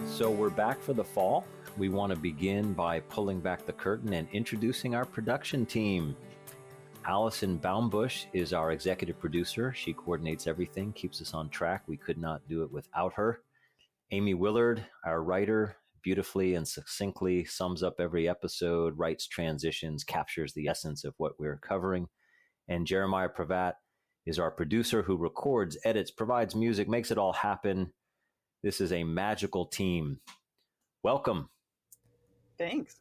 So we're back for the fall. We want to begin by pulling back the curtain and introducing our production team. Allison Baumbush is our executive producer. She coordinates everything, keeps us on track. We could not do it without her. Amy Willard, our writer, beautifully and succinctly sums up every episode, writes transitions, captures the essence of what we're covering. And Jeremiah Pravat is our producer who records, edits, provides music, makes it all happen. This is a magical team. Welcome. Thanks.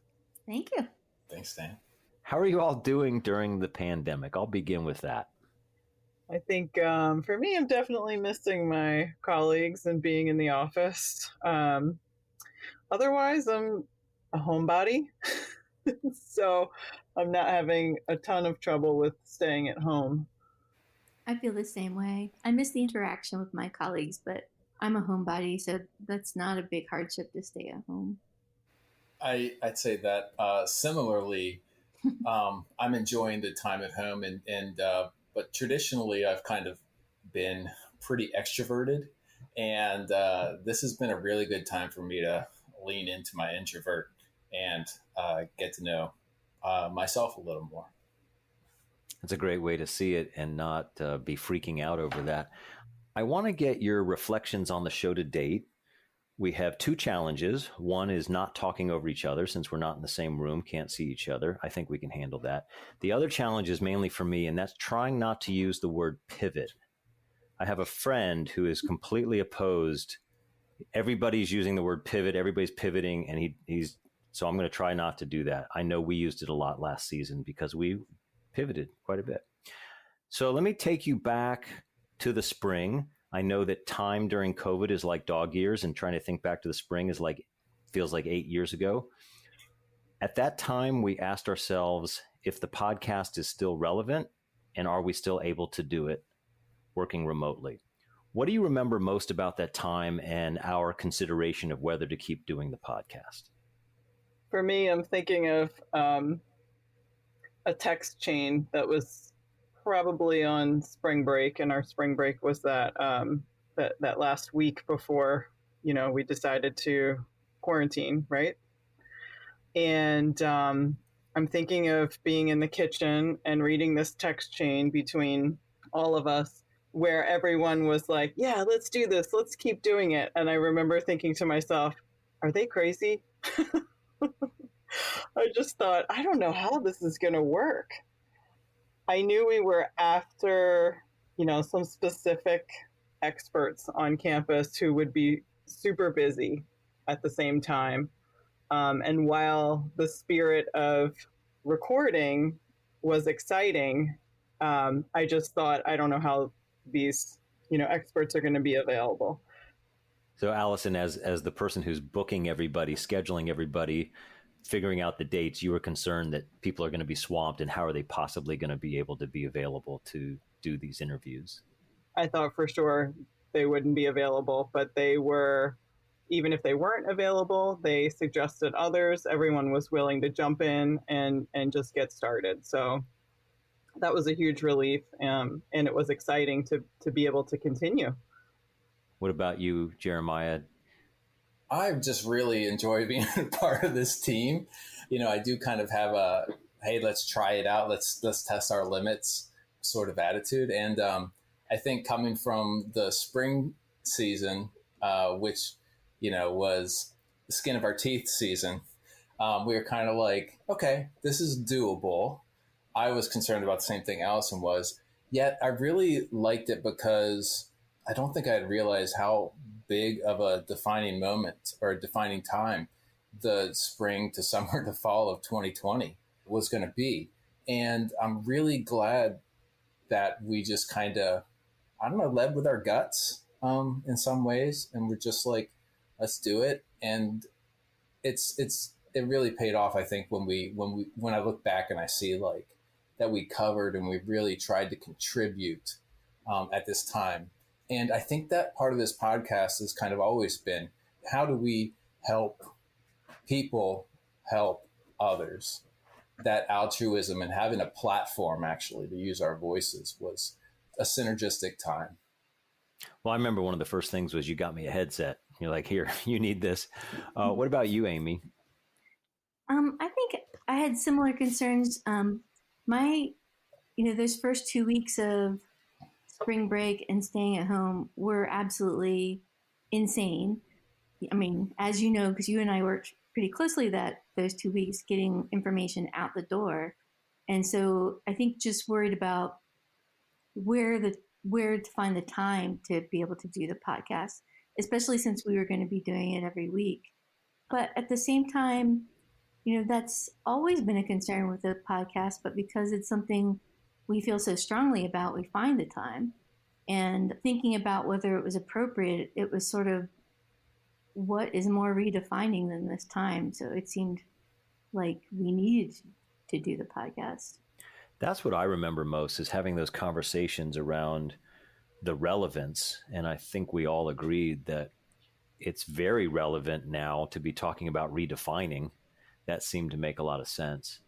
Thank you. Thanks, Dan. How are you all doing during the pandemic? I'll begin with that. I think for me, I'm definitely missing my colleagues and being in the office. Otherwise, I'm a homebody. So I'm not having a ton of trouble with staying at home. I feel the same way. I miss the interaction with my colleagues, but I'm a homebody, so that's not a big hardship to stay at home. I'd say that similarly, I'm enjoying the time at home, but traditionally I've kind of been pretty extroverted, and this has been a really good time for me to lean into my introvert and get to know myself a little more. That's a great way to see it and not be freaking out over that. I want to get your reflections on the show to date. We have two challenges. One is not talking over each other since we're not in the same room, can't see each other. I think we can handle that. The other challenge is mainly for me, and that's trying not to use the word pivot. I have a friend who is completely opposed. Everybody's using the word pivot. Everybody's pivoting, and so I'm going to try not to do that. I know we used it a lot last season because we pivoted quite a bit. So let me take you back to the spring. I know that time during COVID is like dog years, and trying to think back to the spring feels like 8 years ago. At that time, we asked ourselves if the podcast is still relevant and are we still able to do it working remotely? What do you remember most about that time and our consideration of whether to keep doing the podcast? For me, I'm thinking of a text chain that was probably on spring break, and our spring break was that last week before, we decided to quarantine, right? And I'm thinking of being in the kitchen and reading this text chain between all of us where everyone was like, yeah, let's do this. Let's keep doing it. And I remember thinking to myself, are they crazy? I just thought, I don't know how this is going to work. I knew we were after, some specific experts on campus who would be super busy at the same time. And while the spirit of recording was exciting, I just thought, I don't know how these, experts are going to be available. So Allison, as the person who's booking everybody, scheduling everybody, figuring out the dates, you were concerned that people are going to be swamped, and how are they possibly going to be able to be available to do these interviews? I thought for sure they wouldn't be available, but they were, even if they weren't available, they suggested others. Everyone was willing to jump in and just get started. So that was a huge relief, and it was exciting to be able to continue. What about you, Jeremiah? I just really enjoy being a part of this team. I do kind of have a, hey, let's try it out. Let's test our limits sort of attitude. And I think coming from the spring season, which, was the skin of our teeth season, we were kind of like, okay, this is doable. I was concerned about the same thing Allison was, yet I really liked it because I don't think I had realized how big of a defining moment or a defining time the spring to summer to fall of 2020 was going to be. And I'm really glad that we just kind of, led with our guts in some ways. And we're just like, let's do it. And it really paid off. I think when I look back and I see like that we covered and we really tried to contribute at this time. And I think that part of this podcast has kind of always been, how do we help people help others? that altruism and having a platform actually to use our voices was a synergistic time. Well, I remember one of the first things was you got me a headset. You're like, here, you need this. What about you, Amy? I think I had similar concerns. Those first 2 weeks of spring break and staying at home were absolutely insane. I mean, as you know, because you and I worked pretty closely those 2 weeks getting information out the door. And so I think just worried about where to find the time to be able to do the podcast, especially since we were going to be doing it every week. But at the same time, that's always been a concern with the podcast, but because it's something we feel so strongly about, we find the time. And thinking about whether it was appropriate, it was sort of, what is more redefining than this time? So it seemed like we needed to do the podcast. That's what I remember most, is having those conversations around the relevance. And I think we all agreed that it's very relevant now to be talking about redefining. That seemed to make a lot of sense.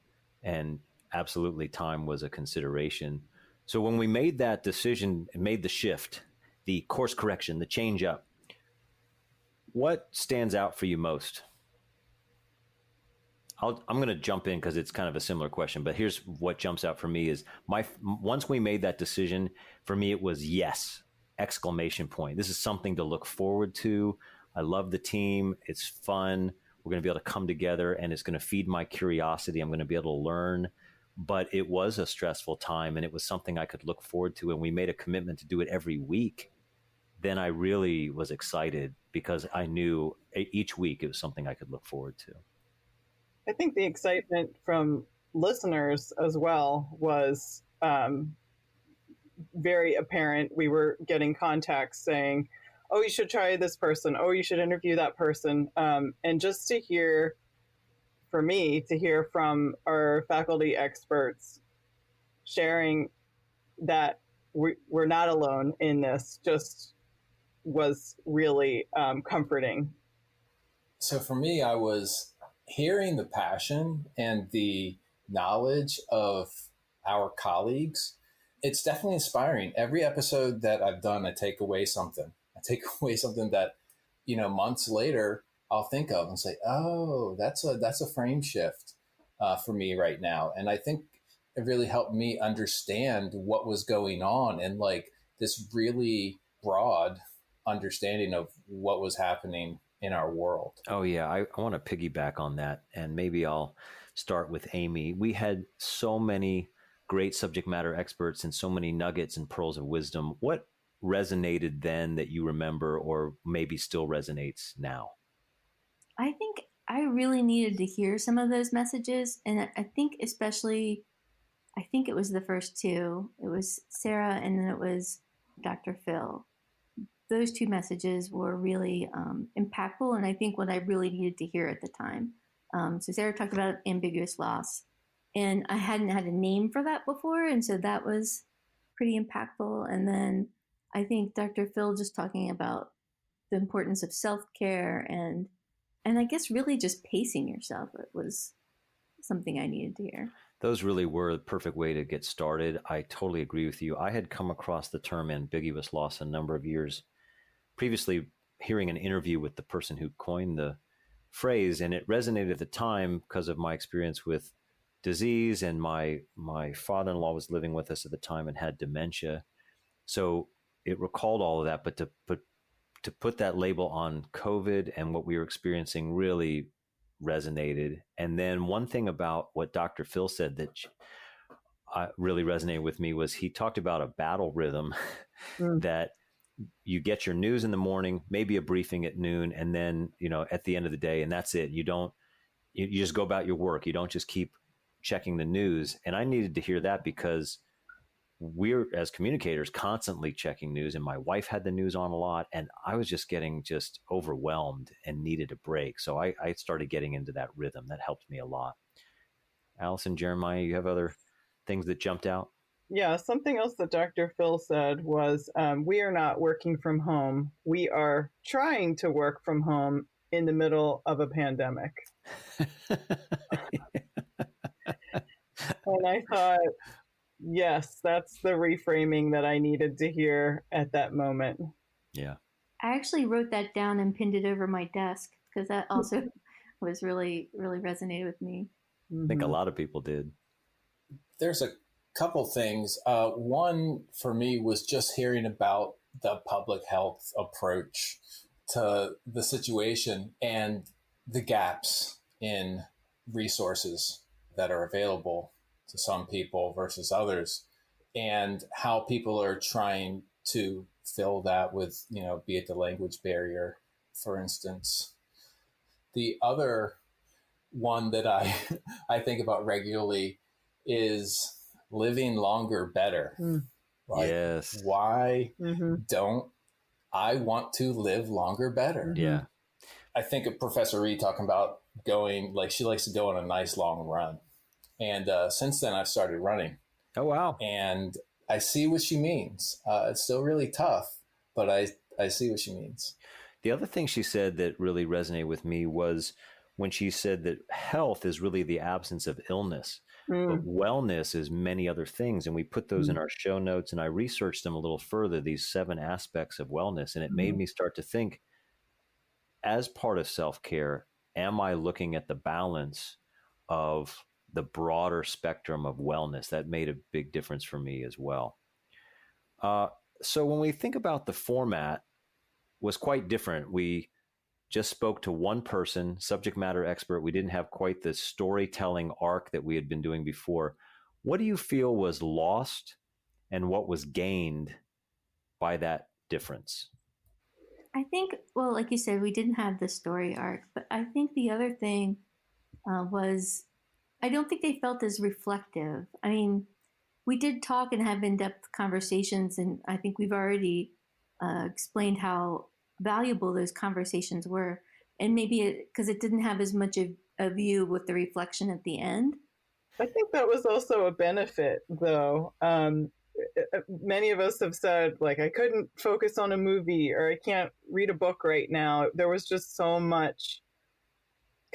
And absolutely, time was a consideration. So when we made that decision and made the shift, the course correction, the change up, what stands out for you most? I'm going to jump in because it's kind of a similar question, but here's what jumps out for me is once we made that decision, for me, it was yes, exclamation point. This is something to look forward to. I love the team. It's fun. We're going to be able to come together and it's going to feed my curiosity. I'm going to be able to learn, but it was a stressful time and it was something I could look forward to. And we made a commitment to do it every week. Then I really was excited because I knew each week it was something I could look forward to. I think the excitement from listeners as well was very apparent. We were getting contacts saying, oh, you should try this person. Oh, you should interview that person. And just to hear, for me, to hear from our faculty experts sharing that we're not alone in this just was really comforting. So for me, I was hearing the passion and the knowledge of our colleagues. It's definitely inspiring. Every episode that I've done, I take away something. I take away something that, months later I'll think of and say, oh, that's a frame shift for me right now. And I think it really helped me understand what was going on and like this really broad understanding of what was happening in our world. Oh, yeah. I want to piggyback on that. And maybe I'll start with Amy. We had so many great subject matter experts and so many nuggets and pearls of wisdom. What resonated then that you remember or maybe still resonates now? I think I really needed to hear some of those messages. And I think especially, I think it was the first two. It was Sarah and then it was Dr. Phil. Those two messages were really impactful, and I think what I really needed to hear at the time. So Sarah talked about ambiguous loss, and I hadn't had a name for that before, and so that was pretty impactful. And then I think Dr. Phil just talking about the importance of self-care and I guess really just pacing yourself. It was something I needed to hear. Those really were the perfect way to get started. I totally agree with you. I had come across the term ambiguous loss a number of years previously, hearing an interview with the person who coined the phrase, and it resonated at the time because of my experience with disease, and my father-in-law was living with us at the time and had dementia. So it recalled all of that, but to put that label on COVID and what we were experiencing really resonated. And then one thing about what Dr. Phil said that really resonated with me was he talked about a battle rhythm that you get your news in the morning, maybe a briefing at noon, and then, at the end of the day, and that's it. You just go about your work. You don't just keep checking the news. And I needed to hear that because we're, as communicators, constantly checking news, and my wife had the news on a lot, and I was just getting overwhelmed and needed a break. So I started getting into that rhythm. That helped me a lot. Allison, Jeremiah, you have other things that jumped out? Yeah, something else that Dr. Phil said was, we are not working from home. We are trying to work from home in the middle of a pandemic. And I thought, yes, that's the reframing that I needed to hear at that moment. Yeah. I actually wrote that down and pinned it over my desk because that also was really, really resonated with me. I think a lot of people did. There's a couple things. One for me was just hearing about the public health approach to the situation and the gaps in resources that are available to some people versus others, and how people are trying to fill that with, be it the language barrier, for instance. The other one that I I think about regularly is living longer better. Like, yes. Why don't I want to live longer better? Yeah. I think of Professor Reed talking about going, like she likes to go on a nice long run. And since then I've started running. Oh, wow. And I see what she means. It's still really tough, but I see what she means. The other thing she said that really resonated with me was when she said that health is really the absence of illness, but wellness is many other things. And we put those in our show notes, and I researched them a little further, these 7 aspects of wellness. And it made me start to think, as part of self-care, am I looking at the balance of the broader spectrum of wellness? That made a big difference for me as well. So when we think about the format, was quite different. We just spoke to one person, subject matter expert. We didn't have quite the storytelling arc that we had been doing before. What do you feel was lost and what was gained by that difference? I think, well, like you said, we didn't have the story arc, but I think the other thing was I don't think they felt as reflective. I mean, we did talk and have in-depth conversations, and I think we've already explained how valuable those conversations were. And maybe because it didn't have as much of a view with the reflection at the end. I think that was also a benefit, though. Many of us have said, like, I couldn't focus on a movie or I can't read a book right now. There was just so much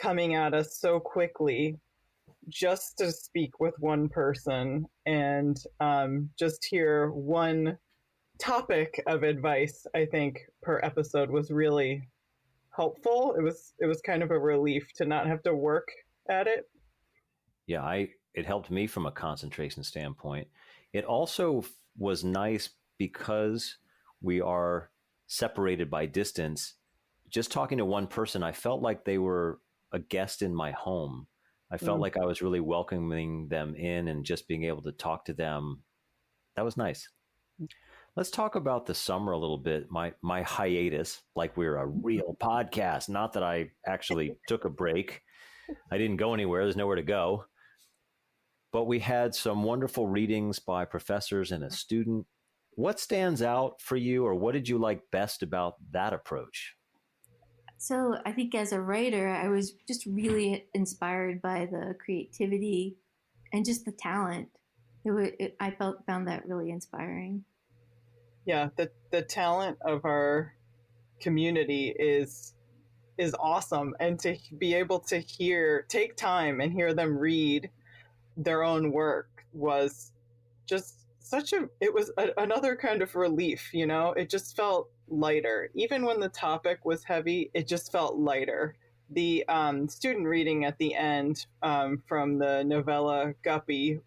coming at us so quickly just to speak with one person and just hear one topic of advice, I think, per episode was really helpful. It was kind of a relief to not have to work at it. Yeah, it helped me from a concentration standpoint. It also was nice because we are separated by distance. Just talking to one person, I felt like they were a guest in my home. I felt like I was really welcoming them in and just being able to talk to them. That was nice. Let's talk about the summer a little bit. My hiatus, like we're a real podcast. Not that I actually took a break. I didn't go anywhere. There's nowhere to go. But we had some wonderful readings by professors and a student. What stands out for you, or what did you like best about that approach? So I think as a writer, I was just really inspired by the creativity and just the talent. I found that really inspiring. Yeah, the talent of our community is awesome, and to be able to take time and hear them read their own work was just another kind of relief. It just felt lighter. Even when the topic was heavy, it just felt lighter. The student reading at the end from the novella Guppy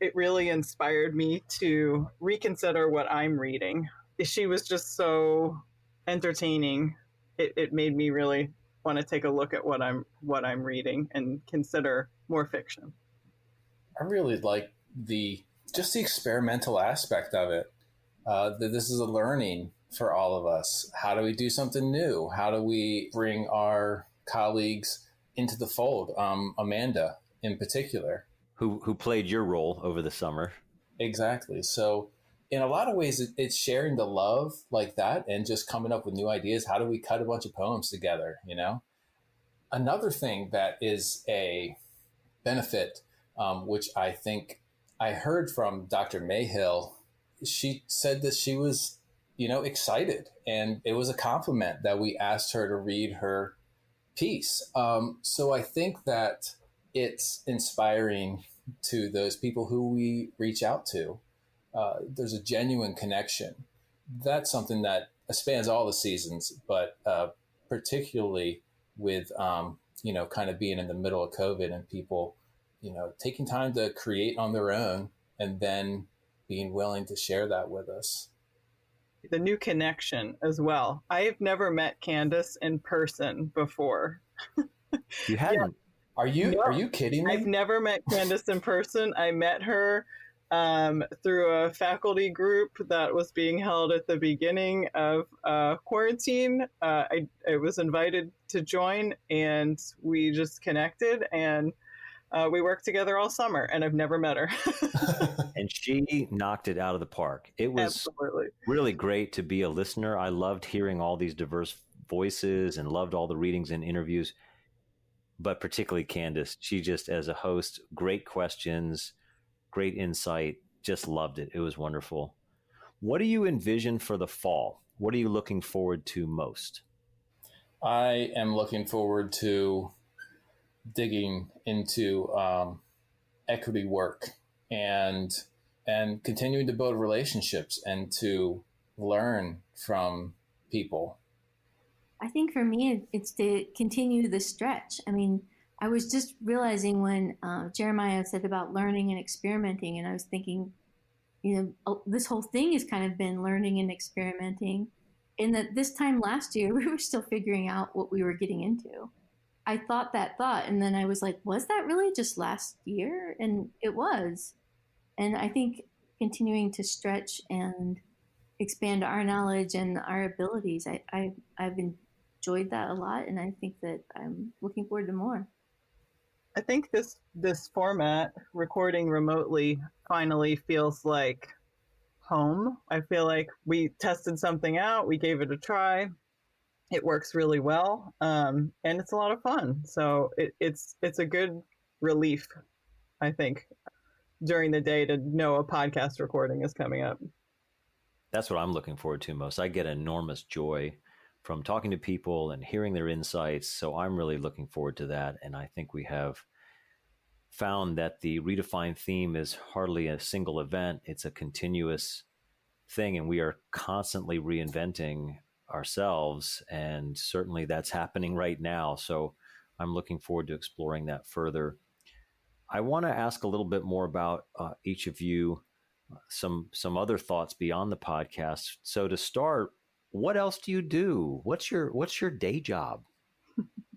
it really inspired me to reconsider what I'm reading. She was just so entertaining. It made me really want to take a look at what I'm reading and consider more fiction. I really like the experimental aspect of it. That this is a learning for all of us. How do we do something new? How do we bring our colleagues into the fold? Amanda in particular. Who played your role over the summer. Exactly. So in a lot of ways, it's sharing the love like that and just coming up with new ideas. How do we cut a bunch of poems together, Another thing that is a benefit, which I think I heard from Dr. Mayhill, she said that she was, excited. And it was a compliment that we asked her to read her piece. So I think that it's inspiring to those people who we reach out to. There's a genuine connection. That's something that spans all the seasons, but particularly with, kind of being in the middle of COVID and people, taking time to create on their own and then being willing to share that with us. The new connection as well. I've never met Candace in person before. You hadn't? Are you kidding me? I've never met Candace in person. I met her through a faculty group that was being held at the beginning of quarantine. I was invited to join, and we just connected, and we worked together all summer, and I've never met her. And she knocked it out of the park. It was Absolutely really great to be a listener. I loved hearing all these diverse voices and loved all the readings and interviews, but particularly Candace. She just, as a host, great questions, great insight, just loved it. It was wonderful. What do you envision for the fall? What are you looking forward to most? I am looking forward to digging into equity work and continuing to build relationships and to learn from people. I think for me, it's to continue the stretch. I mean, I was just realizing when Jeremiah said about learning and experimenting, and I was thinking, this whole thing has kind of been learning and experimenting. And that this time last year, we were still figuring out what we were getting into. I thought that thought, and then I was like, was that really just last year? And it was. And I think continuing to stretch and expand our knowledge and our abilities, I've enjoyed that a lot, and I think that I'm looking forward to more. I think this format, recording remotely, finally feels like home. I feel like we tested something out, we gave it a try. It works really well, and it's a lot of fun. So it's a good relief, I think, during the day to know a podcast recording is coming up. That's what I'm looking forward to most. I get enormous joy from talking to people and hearing their insights. So I'm really looking forward to that. And I think we have found that the Redefine theme is hardly a single event. It's a continuous thing, and we are constantly reinventing ourselves. And certainly that's happening right now. So I'm looking forward to exploring that further. I want to ask a little bit more about each of you, some other thoughts beyond the podcast. So to start, what else do you do? What's your day job?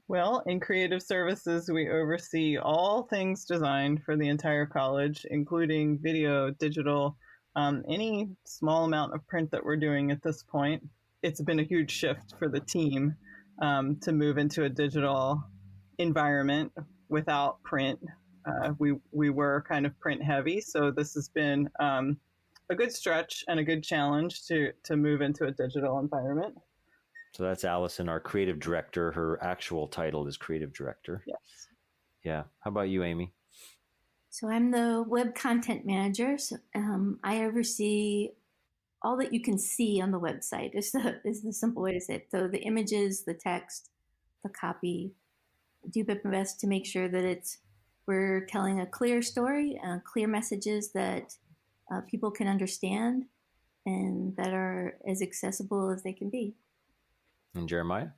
Well, in creative services, we oversee all things design for the entire college, including video, digital, any small amount of print that we're doing at this point. It's been a huge shift for the team to move into a digital environment without print. We were kind of print heavy, so this has been a good stretch and a good challenge to move into a digital environment. So that's Allison, our creative director. Her actual title is creative director. Yes. Yeah. How about you, Amy? So I'm the web content manager. So, I oversee all that you can see on the website is the simple way to say it. So the images, the text, the copy. I do my best to make sure that we're telling a clear story, clear messages that people can understand and that are as accessible as they can be. And Jeremiah?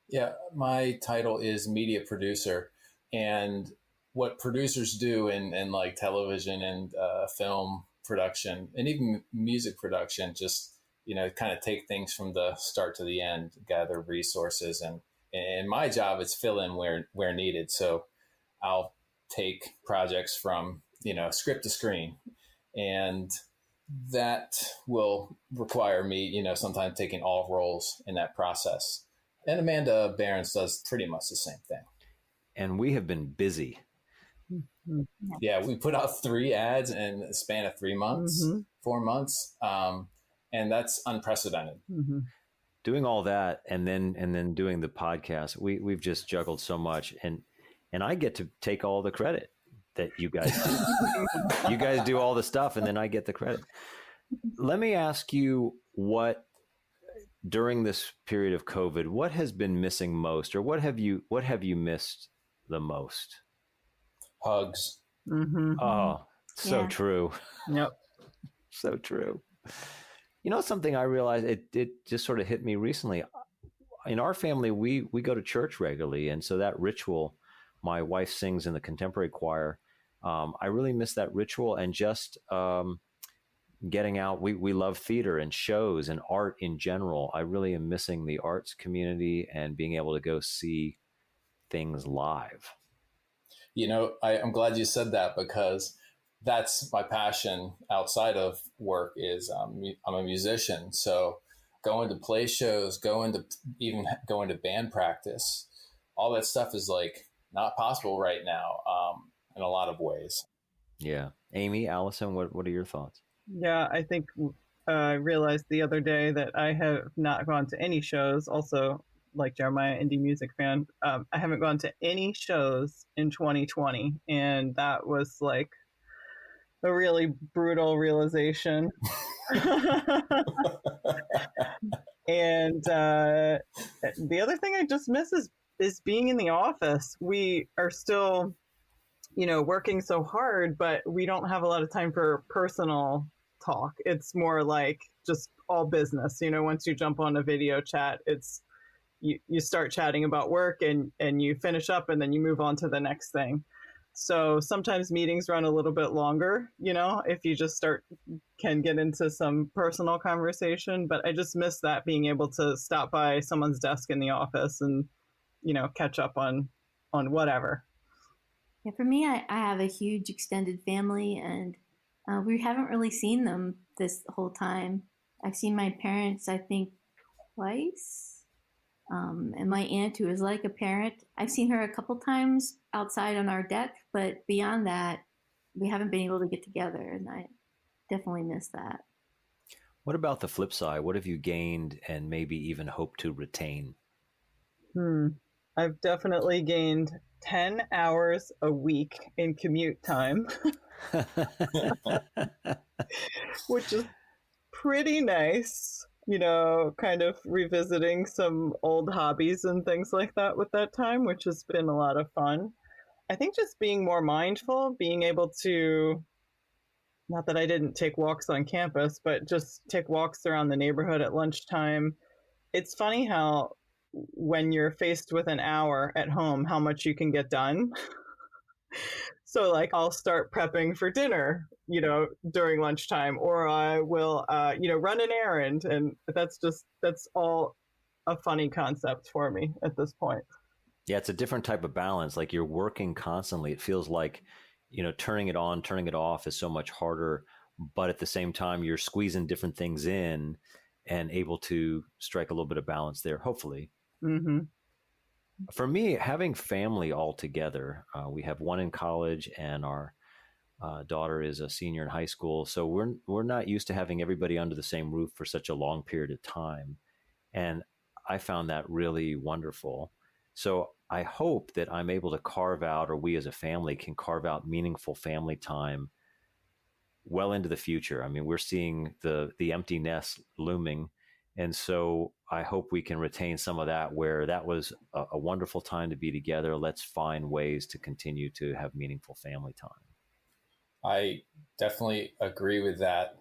Yeah, my title is media producer. And what producers do in like television and film production and even music production, just, kind of take things from the start to the end, gather resources. And my job is fill in where needed. So I'll take projects from, script to screen. And that will require me, sometimes taking all roles in that process. And Amanda Behrens does pretty much the same thing. And we have been busy. Yeah, we put out 3 ads in a span of 3 months, 4 months. And that's unprecedented. Mm-hmm. Doing all that and then doing the podcast, we've just juggled so much. And I get to take all the credit that you guys do. You guys do all the stuff, and then I get the credit. Let me ask you, what during this period of COVID, what has been missing most, or what have you missed the most? Hugs. Mm-hmm. Oh, so Yeah. true. Yep. So true. You know, something I realized, it just sort of hit me recently. In our family, we go to church regularly, and so that ritual, my wife sings in the contemporary choir. I really miss that ritual, and just getting out. We love theater and shows and art in general. I really am missing the arts community and being able to go see things live. You know, I'm glad you said that, because that's my passion outside of work. Is I'm a musician, so going to play shows, even going to band practice, all that stuff is like not possible right now, in a lot of ways. Yeah, Amy, Allison, what are your thoughts? Yeah, I think I realized the other day that I have not gone to any shows. Also, like Jeremiah, indie music fan, I haven't gone to any shows in 2020, and that was like a really brutal realization. And the other thing I just miss is being in the office. We are still, working so hard, but we don't have a lot of time for personal talk. It's more like just all business. Once you jump on a video chat, it's you start chatting about work, and you finish up, and then you move on to the next thing. So sometimes meetings run a little bit longer, if you just can get into some personal conversation. But I just miss that, being able to stop by someone's desk in the office and, catch up on whatever. Yeah, for me, I have a huge extended family, and we haven't really seen them this whole time. I've seen my parents, I think, twice. And my aunt, who is like a parent, I've seen her a couple times outside on our deck, but beyond that, we haven't been able to get together, and I definitely miss that. What about the flip side? What have you gained and maybe even hope to retain? I've definitely gained 10 hours a week in commute time, which is pretty nice. Kind of revisiting some old hobbies and things like that with that time, which has been a lot of fun. I think just being more mindful, being able to, not that I didn't take walks on campus, but just take walks around the neighborhood at lunchtime. It's funny how, when you're faced with an hour at home, how much you can get done. So, like, I'll start prepping for dinner, during lunchtime, or I will, run an errand. And that's all a funny concept for me at this point. Yeah, it's a different type of balance. Like, you're working constantly. It feels like, turning it on, turning it off is so much harder. But at the same time, you're squeezing different things in and able to strike a little bit of balance there, hopefully. Mm-hmm. For me, having family all together, we have one in college, and our daughter is a senior in high school. So we're not used to having everybody under the same roof for such a long period of time. And I found that really wonderful. So I hope that I'm able to carve out, or we as a family can carve out meaningful family time well into the future. I mean, we're seeing the empty nest looming. And so I hope we can retain some of that, where that was a wonderful time to be together. Let's find ways to continue to have meaningful family time. I definitely agree with that.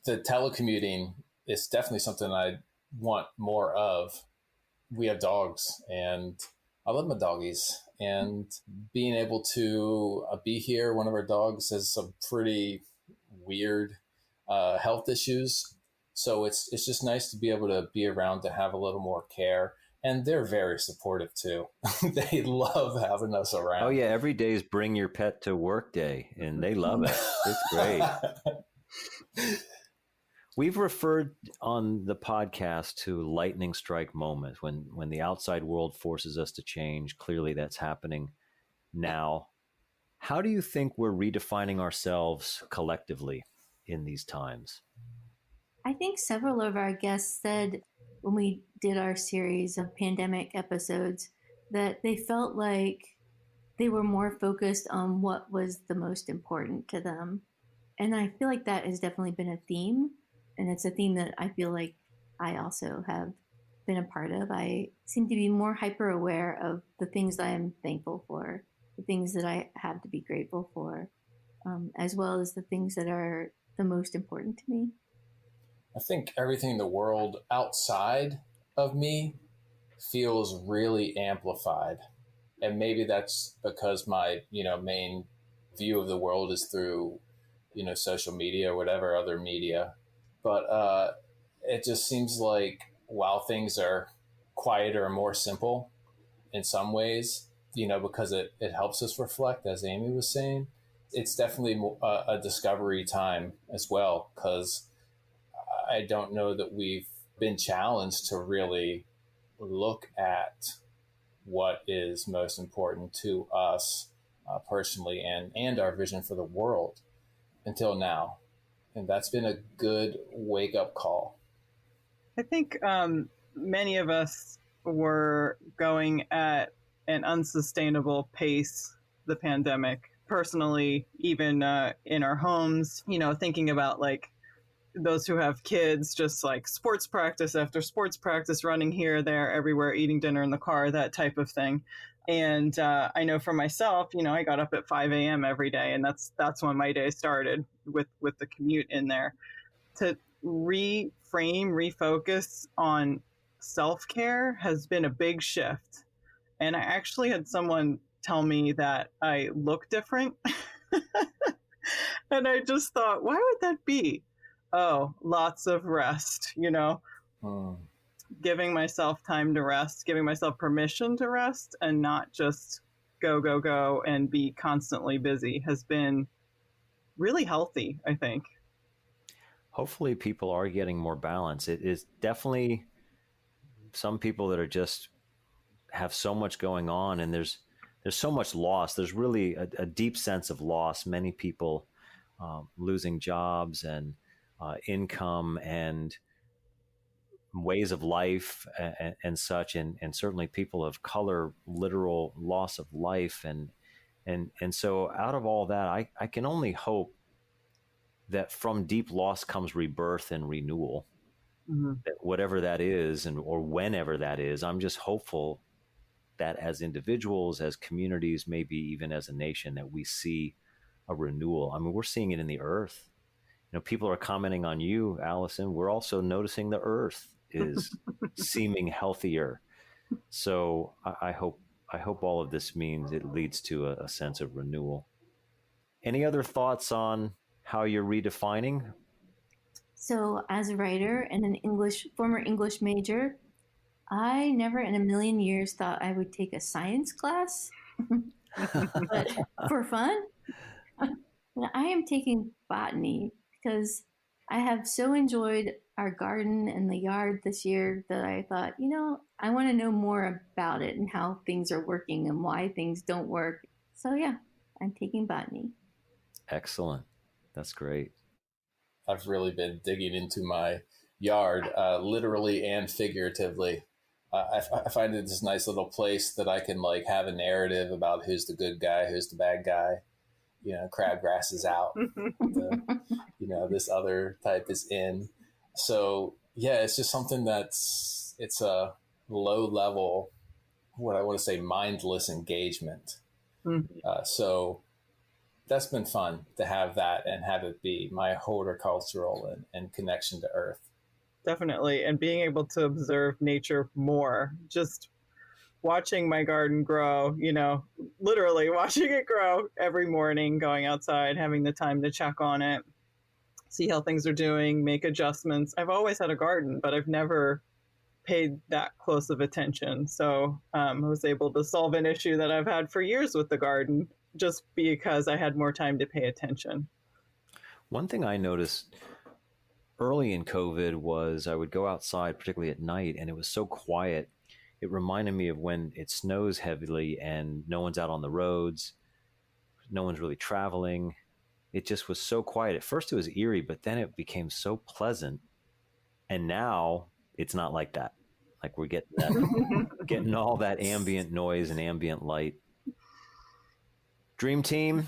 The telecommuting is definitely something I want more of. We have dogs, and I love my doggies, and being able to be here. One of our dogs has some pretty weird health issues. So it's just nice to be able to be around, to have a little more care. And they're very supportive too. They love having us around. Oh yeah, every day is bring your pet to work day, and they love it. It's great. We've referred on the podcast to lightning strike moments, when the outside world forces us to change. Clearly that's happening now. How do you think we're redefining ourselves collectively in these times? I think several of our guests said, when we did our series of pandemic episodes, that they felt like they were more focused on what was the most important to them. And I feel like that has definitely been a theme. And it's a theme that I feel like I also have been a part of. I seem to be more hyper aware of the things that I'm thankful for. the things that I have to be grateful for, as well as the things that are the most important to me. I think everything in the world outside of me feels really amplified. And maybe that's because my, main view of the world is through, social media or whatever other media. But it just seems like while things are quieter and more simple in some ways, because it helps us reflect, as Amy was saying, it's definitely a discovery time as well, because I don't know that we've been challenged to really look at what is most important to us personally and our vision for the world until now. And that's been a good wake-up call. I think many of us were going at an unsustainable pace, the pandemic, personally, even in our homes, thinking about like those who have kids, just like sports practice after sports practice, running here, there, everywhere, eating dinner in the car, that type of thing. And I know for myself, I got up at 5 a.m. every day, and that's when my day started with the commute in there. To reframe, refocus on self-care has been a big shift. And I actually had someone tell me that I look different. And I just thought, why would that be? Oh, lots of rest, giving myself time to rest, giving myself permission to rest, and not just go, go, go and be constantly busy has been really healthy, I think. Hopefully people are getting more balance. It is definitely some people that are just have so much going on, and there's so much loss. There's really a deep sense of loss. Many people losing jobs and income and ways of life and such, and certainly people of color, literal loss of life, and so out of all that, I can only hope that from deep loss comes rebirth and renewal. Mm-hmm. That whatever that is, or whenever that is, I'm just hopeful that as individuals, as communities, maybe even as a nation, that we see a renewal. I mean, we're seeing it in the earth. People are commenting on you, Allison. We're also noticing the earth is seeming healthier. So I hope all of this means it leads to a sense of renewal. Any other thoughts on how you're redefining? So as a writer and an former English major, I never in a million years thought I would take a science class, but for fun. I am taking botany because I have so enjoyed our garden and the yard this year that I thought, I want to know more about it and how things are working and why things don't work. So yeah, I'm taking botany. Excellent. That's great. I've really been digging into my yard, literally and figuratively. I find it this nice little place that I can like have a narrative about who's the good guy, who's the bad guy. Crabgrass is out. This other type is in. So yeah, it's just something it's a low level, what I want to say, mindless engagement. Mm-hmm. So that's been fun to have that and have it be my horticultural and connection to earth. Definitely. And being able to observe nature more, just watching my garden grow, literally watching it grow every morning, going outside, having the time to check on it, see how things are doing, make adjustments. I've always had a garden, but I've never paid that close of attention. So I was able to solve an issue that I've had for years with the garden just because I had more time to pay attention. One thing I noticed early in COVID was I would go outside, particularly at night, and it was so quiet. It reminded me of when it snows heavily and no one's out on the roads. No one's really traveling. It just was so quiet. At first it was eerie, but then it became so pleasant. And now it's not like that. Like we're getting all that ambient noise and ambient light. Dream Team,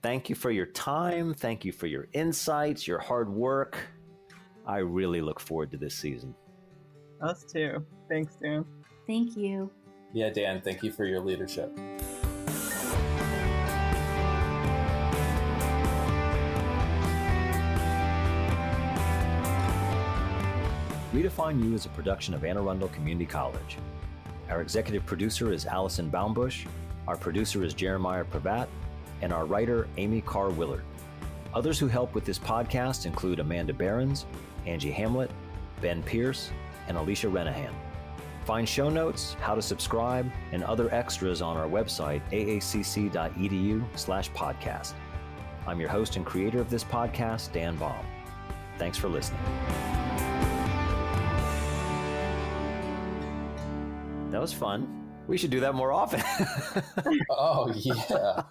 thank you for your time. Thank you for your insights, your hard work. I really look forward to this season. Us too. Thanks, Dan. Thank you. Yeah, Dan, thank you for your leadership. Redefine You is a production of Arundel Community College. Our executive producer is Allison Baumbush, our producer is Jeremiah Pravat, and our writer, Amy Carr Willard. Others who help with this podcast include Amanda Behrens, Angie Hamlet, Ben Pierce, and Alicia Renahan. Find show notes, how to subscribe, and other extras on our website, aacc.edu/podcast. I'm your host and creator of this podcast, Dan Baum. Thanks for listening. That was fun. We should do that more often. Oh, yeah.